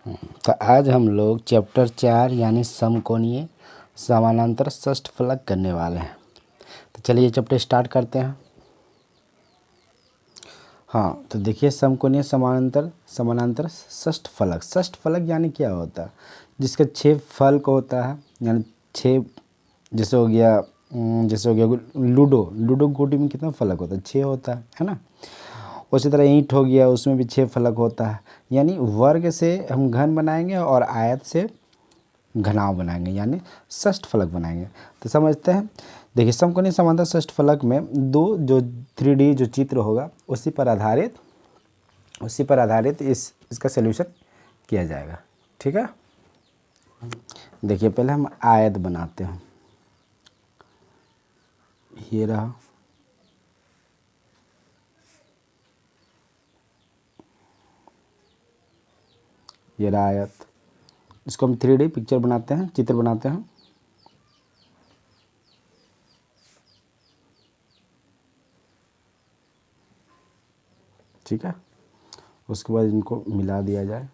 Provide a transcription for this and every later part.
तो आज हम लोग चैप्टर 4 यानी समकोणीय समानांतर षष्ठफलक करने वाले हैं। तो चलिए चैप्टर स्टार्ट करते हैं। हाँ, तो देखिए समकोणीय समानांतर समानांतर षष्ठफलक यानी क्या होता है, जिसका 6 फलक होता है, यानी 6। जैसे हो गया लूडो गोटी में कितना फलक होता है, 6 होता है ना। उसी तरह ईंट हो गया, उसमें भी 6 फलक होता है। यानी वर्ग से हम घन बनाएंगे और आयत से घनाव बनाएंगे, यानी षष्ठफलक बनाएंगे। तो समझते हैं। देखिए समकोणीय समांतर षष्ठफलक में दो जो 3D जो चित्र होगा उसी पर आधारित इसका सलूशन किया जाएगा। ठीक है, देखिए पहले हम आयत बनाते हैं। ये रहा, ये रहा आयत। इसको हम 3D पिक्चर बनाते हैं, चित्र बनाते हैं। ठीक है, उसके बाद इनको मिला दिया जाए।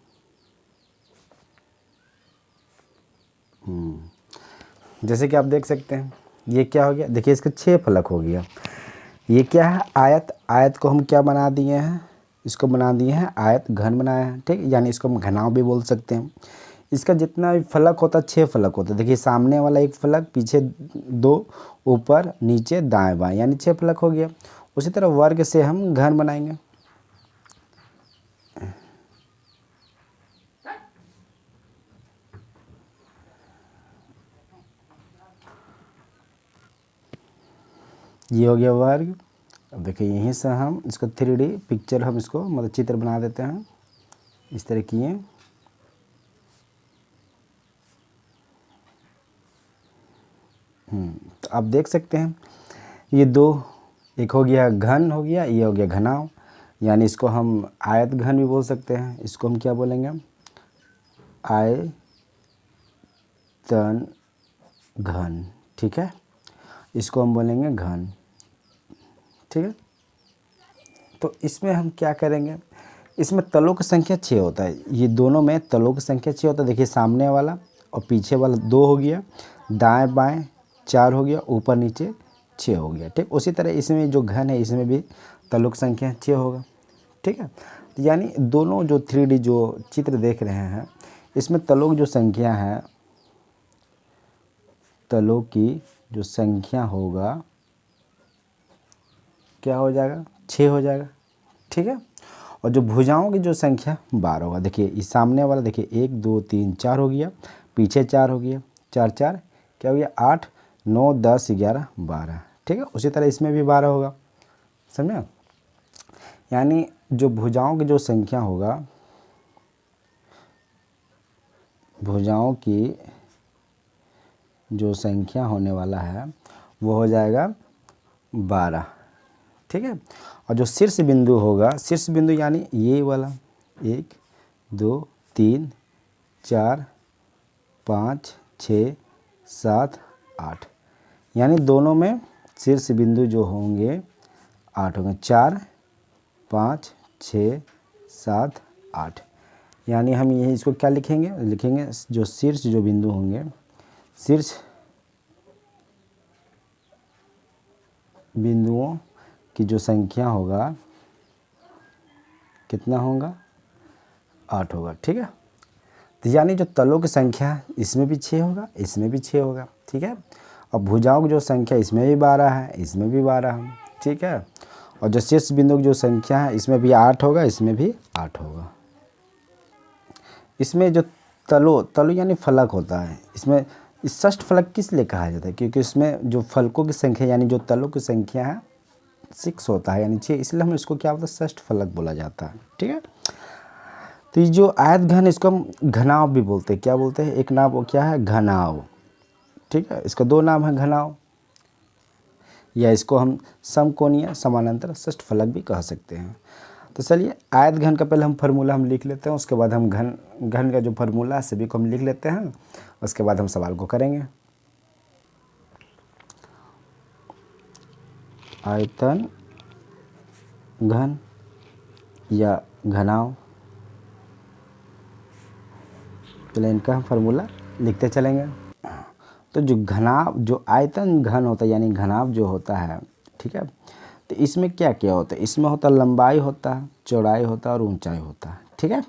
जैसे कि आप देख सकते हैं, ये क्या हो गया, देखिए इसका 6 फलक हो गया। ये क्या है, आयत को हम क्या बना दिए हैं, इसको बना दिए हैं आयत घन बनाया है। ठीक, यानी इसको हम घनाव भी बोल सकते हैं। इसका जितना भी फलक होता है 6 फलक होता है। देखिए सामने वाला 1 फलक, पीछे 2, ऊपर नीचे दाएं बाएं, यानी 6 फलक हो गया। उसी तरह वर्ग से हम घन बनाएंगे। ये हो गया वर्ग। अब देखिए यहीं से हम इसको 3D पिक्चर हम इसको मतलब चित्र बना देते हैं, इस तरह किए। तो आप देख सकते हैं ये दो, एक हो गया घन हो गया, ये हो गया घनाव, यानी इसको हम आयत घन भी बोल सकते हैं। इसको हम क्या बोलेंगे, आयतन घन। ठीक है, इसको हम बोलेंगे घन। ठीक है, तो इसमें हम क्या करेंगे, इसमें तलों की संख्या 6 होता है। ये दोनों में तलों की संख्या 6 होता है। देखिए सामने वाला और पीछे वाला 2 हो गया, दाएं बाएं 4 हो गया, ऊपर नीचे 6 हो गया। ठीक, उसी तरह इसमें जो घन है इसमें भी तलों की संख्या 6 होगा। ठीक है, तो यानी दोनों जो 3D जो चित्र देख रहे हैं, इसमें तलों की जो संख्या है, तलों की जो संख्या होगा क्या हो जाएगा, 6 हो जाएगा। ठीक है, और जो भुजाओं की जो संख्या 12 होगा। देखिए इस सामने वाला देखिए 1 2 3 4 हो गया, पीछे 4 हो गया, 4 4 क्या हो गया, 8 9 10 11 12। ठीक है, उसी तरह इसमें भी 12 होगा। समझे, यानी जो भुजाओं की जो संख्या होगा, भुजाओं की जो संख्या होने वाला है वो हो जाएगा 12। ठीक है, और जो शीर्ष बिंदु होगा, शीर्ष बिंदु यानी ये वाला 1 2 3 4 5 6 7 8, यानी दोनों में शीर्ष बिंदु जो होंगे 8 होंगे। 4 5 6 7 8, यानी हम ये इसको क्या लिखेंगे जो शीर्ष जो बिंदु होंगे, शीर्ष बिंदुओं की जो संख्या होगा कितना होगा, 8 होगा। ठीक है, तो यानी जो तलों की संख्या इसमें भी 6 होगा, इसमें भी 6 होगा। ठीक है, और भुजाओं की जो संख्या इसमें भी 12 है, इसमें भी 12 है। ठीक है, और जो शीर्ष बिंदु की जो संख्या है इसमें भी 8 होगा, इसमें भी 8 होगा। इसमें जो तलो यानी फलक होता है, इसमें इस षष्ठ फलक किस लिए कहा जाता है, क्योंकि इसमें जो फलकों की संख्या यानी जो तलों की संख्या है 6 होता है, यानी 6, इसलिए हम इसको क्या बोलते हैं, षष्ठ फलक बोला जाता है। ठीक है, तो ये जो आयत घन इसको हम घनाव भी बोलते हैं। क्या बोलते हैं, एक नाम वो क्या है, घनाव। ठीक है, इसका 2 नाम है, घनाव, या इसको हम समकोणीय समानांतर षष्ठफलक भी कह सकते हैं। तो चलिए आयत घन का पहले हम फार्मूला हम लिख लेते हैं, उसके बाद हम घन का जो फार्मूला है सभी को हम लिख लेते हैं, उसके बाद हम सवाल को करेंगे। आयतन घन या घनाव चलिए इनका हम फार्मूला लिखते चलेंगे। तो जो घनाभ, जो आयतन घन होता है यानी घनाभ जो होता है, ठीक है, तो इसमें क्या क्या होता है, इसमें होता है लंबाई होता है, चौड़ाई होता है और ऊंचाई होता है, ठीक है।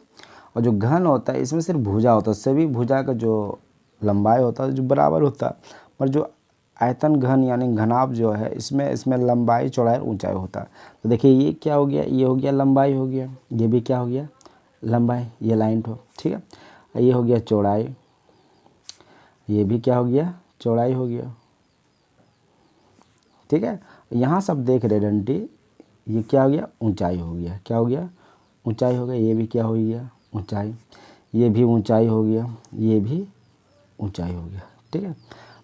और जो घन होता है इसमें सिर्फ भुजा होता है, सभी भुजा का जो लंबाई होता है जो बराबर होता है, पर जो आयतन घन यानी घनाभ जो है इसमें लंबाई चौड़ाई और ऊंचाई होता है। तो देखिए ये क्या हो गया, ये हो गया लंबाई हो गया, ये भी क्या हो गया लंबाई, ये लाइन तो ठीक है। ये हो गया चौड़ाई, ये भी क्या हो गया चौड़ाई हो गया, ठीक है। यहाँ सब देख रहे डंटी, ये क्या हो गया ऊंचाई हो गया, क्या हो गया ऊंचाई हो गया, ये भी क्या हो गया ऊंचाई, ये भी ऊंचाई हो गया, ये भी ऊंचाई हो गया, ठीक है।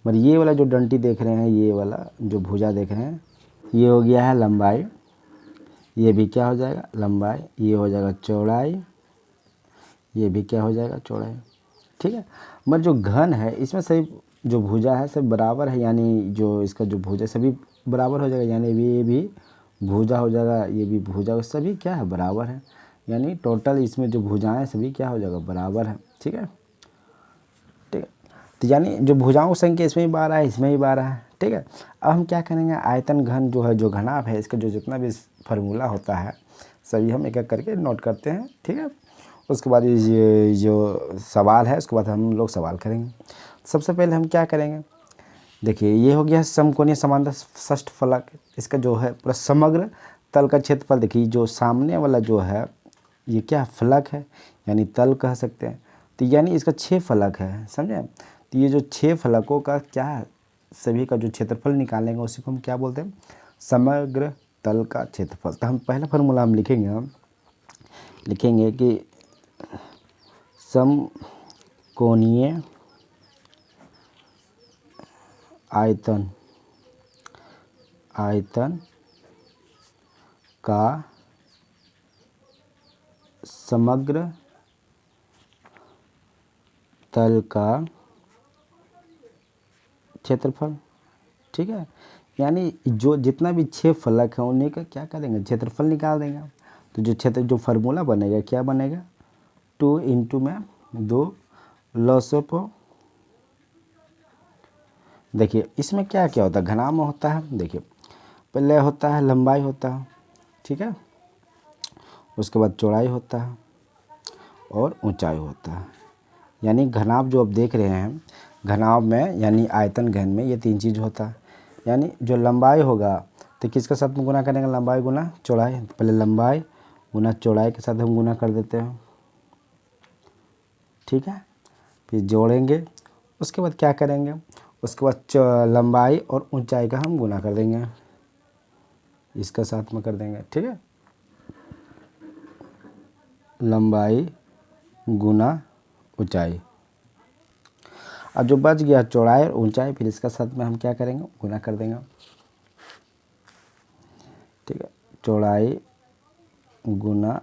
मगर ये वाला जो डंटी देख रहे हैं, ये वाला जो भुजा देख रहे हैं, ये हो गया है लंबाई, ये भी क्या हो जाएगा लंबाई, ये हो जाएगा चौड़ाई, ये भी क्या हो जाएगा चौड़ाई, ठीक है। मगर जो घन है इसमें सभी जो भुजा है सब बराबर है, यानी जो इसका जो भुजा सभी बराबर हो जाएगा, यानी ये भी भुजा हो जाएगा, ये भी भुजा, सभी क्या है बराबर है, यानी टोटल इसमें जो भुजाएं सभी क्या हो जाएगा बराबर है, ठीक है। ठीक है, तो यानी जो भुजाओं की संख्या इसमें भी 12 है, इसमें भी 12 है, ठीक है। अब हम क्या करेंगे, आयतन घन जो है जो घनाभ है इसका जो जितना भी फार्मूला होता है सभी हम एक एक करके नोट करते हैं, ठीक है। उसके बाद ये जो सवाल है उसके बाद हम लोग सवाल करेंगे। सबसे पहले हम क्या करेंगे, देखिए ये हो गया समकोणीय समांतर षष्ठफलक, इसका जो है पूरा समग्र तल का क्षेत्रफल, देखिए जो सामने वाला जो है ये क्या फलक है यानी तल कह सकते हैं, तो यानी इसका 6 फलक है, समझे। तो ये जो 6 फलकों का क्या है सभी का जो क्षेत्रफल निकालेंगे उसी को हम क्या बोलते हैं समग्र तल का क्षेत्रफल। तो हम पहला फार्मूला हम लिखेंगे कि समकोणीय आयतन का समग्र तल का क्षेत्रफल, ठीक है। यानी जो जितना भी 6 फलक है उन्हीं का क्या करेंगे क्षेत्रफल निकाल देंगे। तो जो फार्मूला बनेगा क्या बनेगा 2 इंटू में 2 लॉसो को, देखिए इसमें क्या क्या होता है घनाभ में होता है, देखिए पहले होता है लंबाई होता है, ठीक है, उसके बाद चौड़ाई होता है और ऊंचाई होता है। यानी घनाभ जो आप देख रहे हैं घनाभ में यानी आयतन घन में ये 3 चीज़ होता है। यानी जो लंबाई होगा तो किसके साथ में गुना करेंगे लंबाई गुना चौड़ाई, पहले लंबाई गुना चौड़ाई के साथ हम गुना कर देते हैं, ठीक है। फिर जोड़ेंगे, उसके बाद क्या करेंगे, उसके बाद लंबाई और ऊंचाई का हम गुना कर देंगे, इसका साथ में कर देंगे, ठीक है। लंबाई गुना ऊंचाई, अब जो बच गया चौड़ाई और ऊंचाई फिर इसका साथ में हम क्या करेंगे गुना कर देंगे, ठीक है। चौड़ाई गुना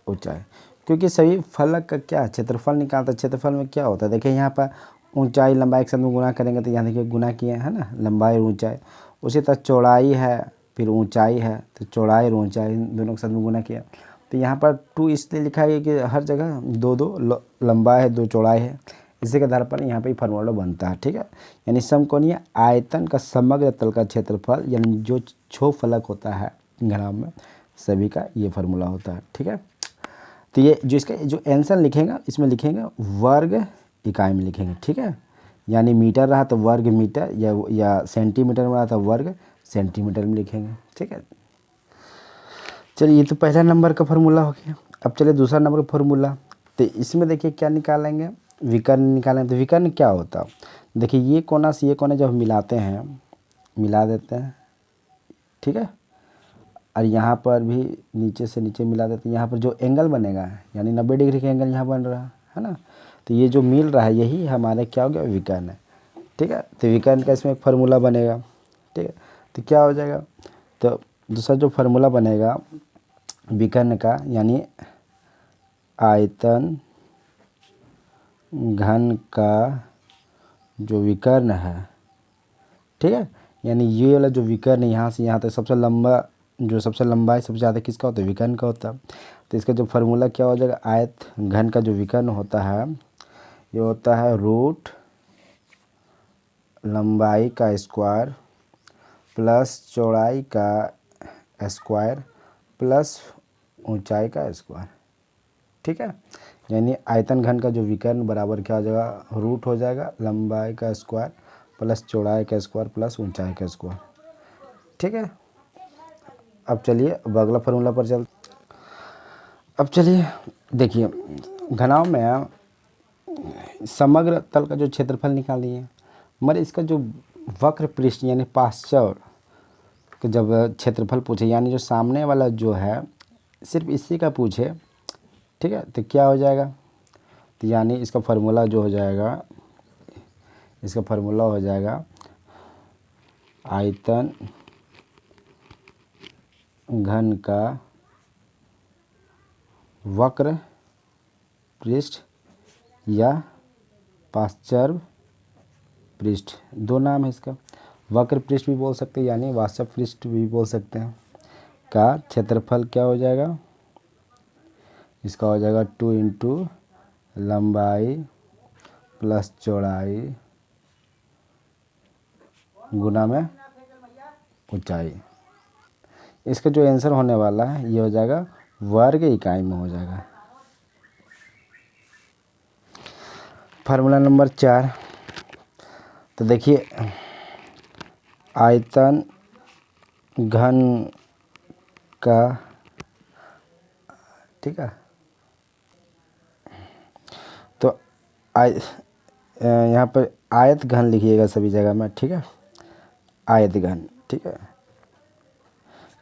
ऊंचाई, क्योंकि सभी फलक का क्या क्षेत्रफल निकालता है, क्षेत्रफल में क्या होता है देखिए यहाँ पर ऊंचाई लंबाई के साथ में गुना करेंगे तो यहाँ देखिए गुना किए है ना लंबाई और ऊंचाई, उसी तरह चौड़ाई है फिर ऊंचाई है तो चौड़ाई और ऊंचाई दोनों के साथ में गुना किया। तो यहाँ पर 2 इसलिए लिखा है कि हर जगह 2 लंबाई है 2 चौड़ाई है, इसी के आधार पर यहाँ पे फार्मूला बनता है, ठीक है। यानी समकोणीय आयतन का समग्र तल का क्षेत्रफल यानी जो 6 फलक होता है घनाभ में सभी का ये फार्मूला होता है, ठीक है। तो ये जो इसका जो आंसर लिखेंगे इसमें लिखेंगे वर्ग इकाई में लिखेंगे, ठीक है। यानी मीटर रहा तो वर्ग मीटर या सेंटीमीटर में रहा तो वर्ग सेंटीमीटर में लिखेंगे, ठीक है। चलिए ये तो पहला नंबर का फार्मूला हो गया। अब चलिए दूसरा नंबर का फार्मूला, तो इसमें देखिए क्या निकालेंगे विकर्ण निकालेंगे। तो विकर्ण क्या होता है देखिए ये कोना से ये कोना जब मिलाते हैं मिला देते हैं, ठीक है, और यहाँ पर भी नीचे से नीचे मिला देते हैं, यहाँ पर जो एंगल बनेगा यानी 90 डिग्री का एंगल यहाँ बन रहा है ना, तो ये जो मिल रहा है यही हमारे क्या हो गया विकर्ण है, ठीक है। तो विकर्ण का इसमें एक फार्मूला बनेगा, ठीक है। तो क्या हो जाएगा, तो दूसरा जो फार्मूला बनेगा विकर्ण का यानी आयतन घन का जो विकर्ण है, ठीक है, यानी ये वाला जो विकर्ण यहाँ से यहाँ तक सबसे लंबा जो सबसे लंबाई सबसे ज़्यादा किसका होता है विकर्ण का होता है। तो इसका जो फार्मूला क्या हो जाएगा, आयत घन का जो विकर्ण होता है ये होता है रूट लंबाई का स्क्वायर प्लस चौड़ाई का स्क्वायर प्लस ऊंचाई का स्क्वायर। ठीक है, यानी आयतन घन का जो विकर्ण बराबर क्या हो जाएगा, रूट हो जाएगा लंबाई का स्क्वायर प्लस चौड़ाई का स्क्वायर प्लस ऊंचाई का स्क्वायर। ठीक है, अब चलिए अब अगला फार्मूला पर चलते। अब चलिए देखिए, घनाभ में समग्र तल का जो क्षेत्रफल निकालिए, मगर इसका जो वक्र पृष्ठ यानी पार्श्व का जब क्षेत्रफल पूछे, यानी जो सामने वाला जो है सिर्फ इसी का पूछे, ठीक है, तो क्या हो जाएगा, तो यानी इसका फार्मूला जो हो जाएगा, इसका फार्मूला हो जाएगा आयतन घन का वक्र पृष्ठ या पार्श्व पृष्ठ, दो नाम है इसका, वक्र पृष्ठ भी बोल सकते हैं यानी वास्तव पृष्ठ भी बोल सकते हैं, का क्षेत्रफल क्या हो जाएगा, इसका हो जाएगा 2 इंटू लंबाई प्लस चौड़ाई गुना में ऊंचाई। इसका जो आंसर होने वाला है ये हो जाएगा वर्ग इकाई में हो जाएगा। फार्मूला नंबर 4, तो देखिए आयतन घन का, ठीक है, तो यहाँ पर आयत घन लिखिएगा सभी जगह में, ठीक है, आयत घन, ठीक है,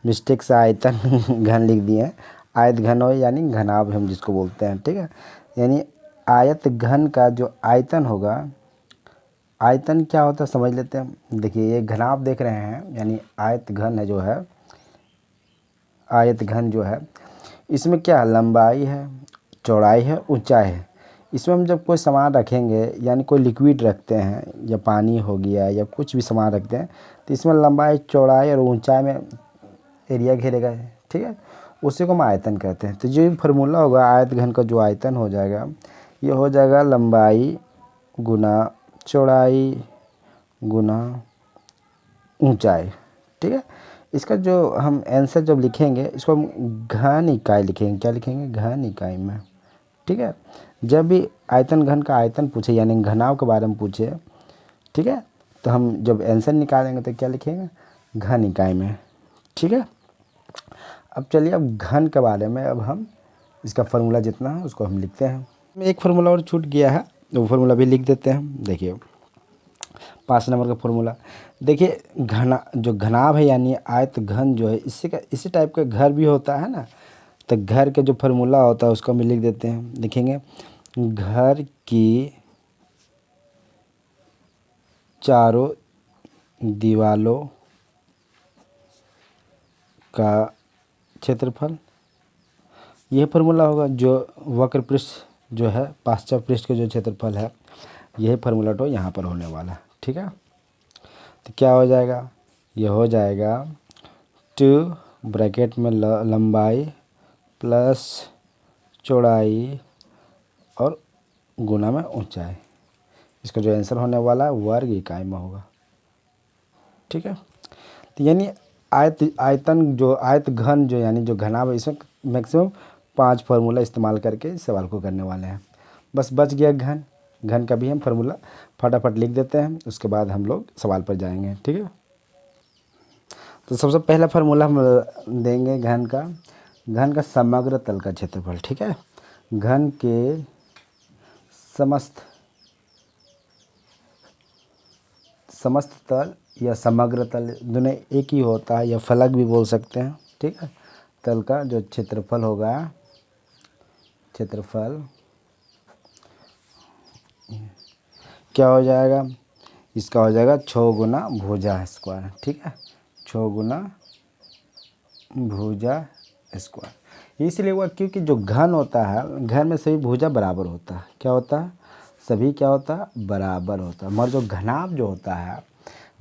मिस्टेक से आयतन घन लिख दिए हैं, आयत घन हो यानी घनाभ हम जिसको बोलते हैं, ठीक है, यानी आयत घन का जो आयतन होगा, आयतन क्या होता है समझ लेते हैं। देखिए ये घनाभ देख रहे हैं, यानी आयत घन है जो है, आयत घन जो है इसमें क्या लंबाई है, चौड़ाई है, ऊंचाई है। इसमें हम जब कोई सामान रखेंगे यानी कोई लिक्विड रखते हैं या पानी हो गया या कुछ भी सामान रखते हैं, तो इसमें लंबाई चौड़ाई और ऊंचाई में एरिया घेरेगा, ठीक है, उसी को हम आयतन कहते हैं। तो जो फार्मूला होगा आयत घन का जो आयतन हो जाएगा ये हो जाएगा लंबाई गुना चौड़ाई गुना ऊंचाई, ठीक है। इसका जो हम आंसर जब लिखेंगे इसको हम घन इकाई लिखेंगे, क्या लिखेंगे, घन इकाई में, ठीक है। जब भी आयतन घन का आयतन पूछे यानी घनाभ के बारे में पूछे, ठीक है, तो हम जब आंसर निकालेंगे तो क्या लिखेंगे, घन इकाई में, ठीक है। अब चलिए अब घन के बारे में अब हम इसका फार्मूला जितना है उसको हम लिखते हैं। एक फार्मूला और छूट गया है, वो फार्मूला भी लिख देते हैं। देखिए 5 नंबर का फार्मूला, देखिए जो घनाभ है यानी आयत घन जो है इसी टाइप का घर भी होता है ना, तो घर के जो फार्मूला होता है उसको हम लिख देते हैं। लिखेंगे घर की चारों दीवालों का क्षेत्रफल, यह फार्मूला होगा। जो वक्र पृष्ठ जो है पार्श्व पृष्ठ का जो क्षेत्रफल है यह फार्मूला तो यहाँ पर होने वाला है, ठीक है। तो क्या हो जाएगा, यह हो जाएगा 2 ब्रैकेट में लंबाई प्लस चौड़ाई और गुना में ऊंचाई। इसका जो आंसर होने वाला है वर्ग इकाई में होगा, ठीक है। तो यानी आयतन जो आयत घन जो यानी जो घनाभ है इसमें मैक्सिमम 5 फार्मूला इस्तेमाल करके इस सवाल को करने वाले हैं। बस बच गया घन का भी हम फार्मूला फटाफट लिख देते हैं, उसके बाद हम लोग सवाल पर जाएंगे, ठीक है। तो सबसे पहला फार्मूला हम देंगे घन का समग्र तल का क्षेत्रफल, ठीक है। घन के समस्त तल या समग्र तल दोनों एक ही होता है, या फलक भी बोल सकते हैं, ठीक है। तल का जो क्षेत्रफल होगा, क्षेत्रफल क्या हो जाएगा, इसका हो जाएगा 6 गुना भुजा स्क्वायर, ठीक है, 6 गुना भुजा स्क्वायर। इसलिए हुआ क्योंकि जो घन होता है घन में सभी भुजा बराबर होता है, क्या होता है, सभी क्या होता है, बराबर होता है। मगर जो घनाभ जो होता है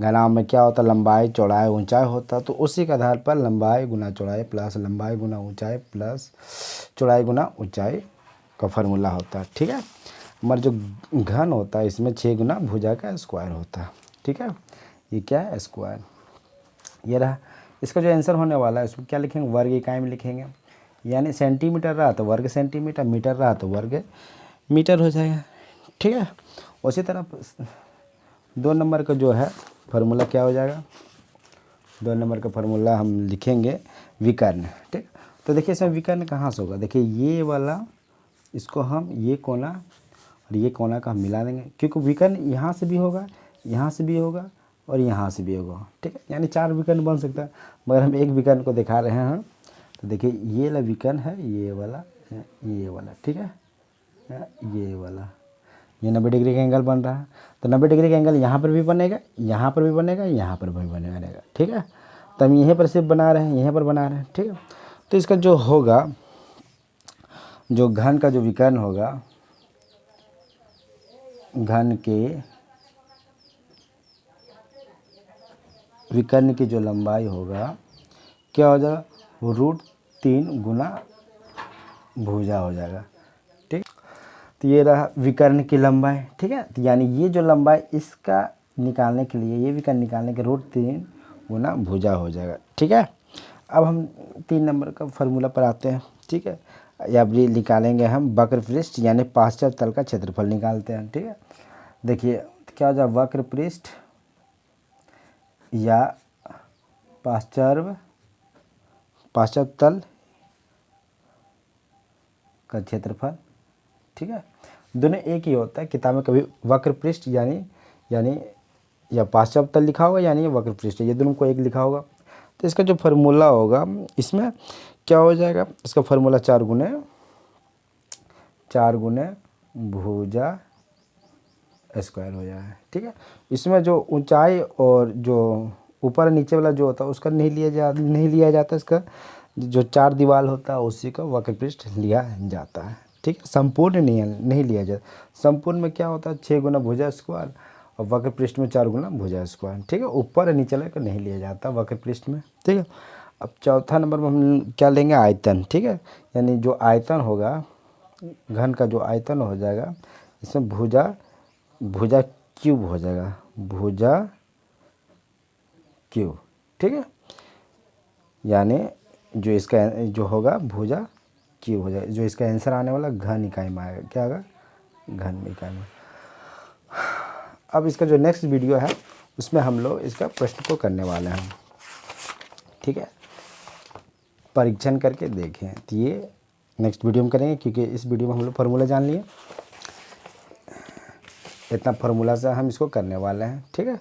घनाभ में क्या होता है, लंबाई चौड़ाई ऊंचाई होता है। तो उसी के आधार पर लंबाई गुना चौड़ाई प्लस लंबाई गुना ऊंचाई प्लस चौड़ाई गुना ऊंचाई का फार्मूला होता है। ठीक है, हमारा जो घन होता है इसमें 6 गुना भुजा का स्क्वायर होता है। ठीक है, ये क्या है, स्क्वायर। ये रहा इसका जो आंसर होने वाला है उसको क्या लिखेंगे, वर्ग इकाई में लिखेंगे। यानी सेंटीमीटर रहा तो वर्ग सेंटीमीटर, मीटर रहा तो वर्ग मीटर हो जाएगा। ठीक है, उसी तरह 2 नंबर का जो है फार्मूला क्या हो जाएगा, 2 नंबर का फार्मूला हम लिखेंगे विकर्ण। ठीक, तो देखिए इसमें विकर्ण कहाँ से होगा, देखिए ये वाला इसको हम ये कोना और ये कोना का हम मिला देंगे, क्योंकि विकर्ण यहाँ से भी होगा, यहाँ से भी होगा और यहाँ से भी होगा। ठीक है, यानी 4 विकर्ण बन सकता है, मगर हम एक विकर्ण को दिखा रहे हैं। तो देखिए ये वाला विकर्ण है, ये वाला, ये वाला। ठीक है, ये वाला, ये 90 डिग्री का एंगल बन रहा है। तो 90 डिग्री का एंगल यहाँ पर भी बनेगा, यहाँ पर भी बनेगा, यहाँ पर भी बनेगा। ठीक है, तो हम यहीं पर सिर्फ बना रहे हैं, यहीं पर बना रहे हैं। ठीक है, तो इसका जो होगा, जो घन का जो विकर्ण होगा, घन के विकर्ण की जो लंबाई होगा क्या हो जाएगा, √3 गुना भुजा हो जाएगा। ठीक, तो ये रहा विकर्ण की लंबाई। ठीक है, तो यानी ये जो लंबाई इसका निकालने के लिए, ये विकर्ण निकालने के √3 गुना भुजा हो जाएगा। ठीक है, अब हम 3 नंबर का फार्मूला पर आते हैं। ठीक है, या ये निकालेंगे हम वक्र पृष्ठ यानी पार्श्व तल का क्षेत्रफल निकालते हैं। ठीक है, देखिए क्या हो जाए, वक्र पृष्ठ या पार्श्व तल का क्षेत्रफल। ठीक है, दोनों एक ही होता है, किताब में कभी वक्र पृष्ठ यानी या पार्श्व तल लिखा होगा यानी वक्र पृष्ठ, ये दोनों को एक लिखा होगा। तो इसका जो फार्मूला होगा इसमें क्या हो जाएगा, इसका फार्मूला 4 गुने भुजा स्क्वायर हो जाएगा। ठीक है, इसमें जो ऊंचाई और जो ऊपर नीचे वाला जो होता है उसका नहीं लिया जाता, इसका जो 4 दीवार होता है उसी का वक्र पृष्ठ लिया जाता है। ठीक है, संपूर्ण नहीं लिया जाता। संपूर्ण में क्या होता है, 6 गुना भुजा स्क्वायर और वक्र पृष्ठ में 4 गुना भुजा स्क्वायर। ठीक है, ऊपर और नीचे का नहीं लिया जाता वक्र पृष्ठ में। ठीक है, अब चौथा नंबर में हम क्या लेंगे, आयतन। ठीक है, यानी जो आयतन होगा, घन का जो आयतन हो जाएगा, इसमें भुजा क्यूब हो जाएगा, भुजा क्यूब। ठीक है, यानी जो इसका जो होगा भुजा क्यूब हो जाएगा। जो इसका आंसर आने वाला घन इकाई में आएगा, क्या होगा, घन इकाई में। अब इसका जो नेक्स्ट वीडियो है उसमें हम लोग इसका प्रश्न को करने वाले हैं। ठीक है, परीक्षण करके देखें, तो ये नेक्स्ट वीडियो में करेंगे, क्योंकि इस वीडियो में हम लोग फार्मूला जान लिए, इतना फार्मूला से हम इसको करने वाले हैं। ठीक है।